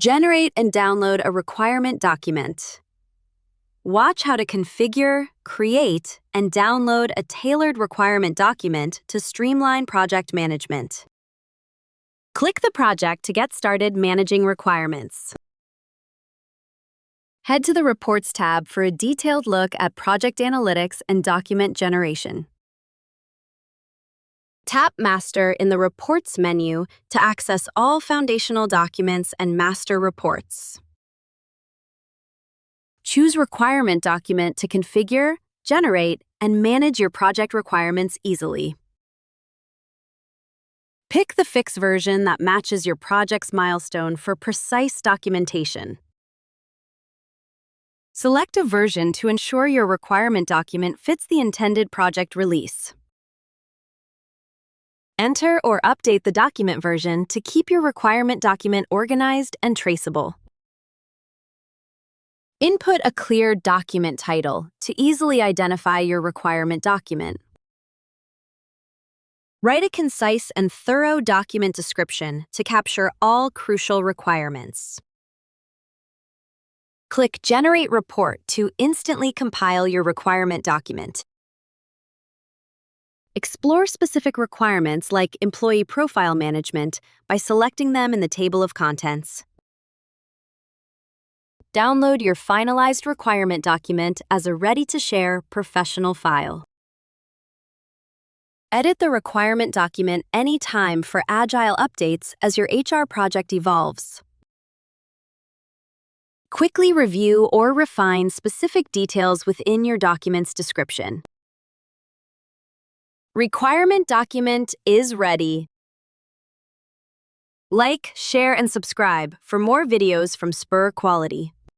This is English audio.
Generate and download a requirement document. Watch how to configure, create, and download a tailored requirement document to streamline project management. Click the project to get started managing requirements. Head to the Reports tab for a detailed look at project analytics and document generation. Tap Master in the Reports menu to access all foundational documents and master reports. Choose Requirement Document to configure, generate, and manage your project requirements easily. Pick the fix version that matches your project's milestone for precise documentation. Select a version to ensure your requirement document fits the intended project release. Enter or update the document version to keep your requirement document organized and traceable. Input a clear document title to easily identify your requirement document. Write a concise and thorough document description to capture all crucial requirements. Click Generate Report to instantly compile your requirement document. Explore specific requirements like employee profile management by selecting them in the table of contents. Download your finalized requirement document as a ready-to-share professional file. Edit the requirement document anytime for agile updates as your HR project evolves. Quickly review or refine specific details within your document's description. Requirement document is ready. Like, share, and subscribe for more videos from Spur Quality.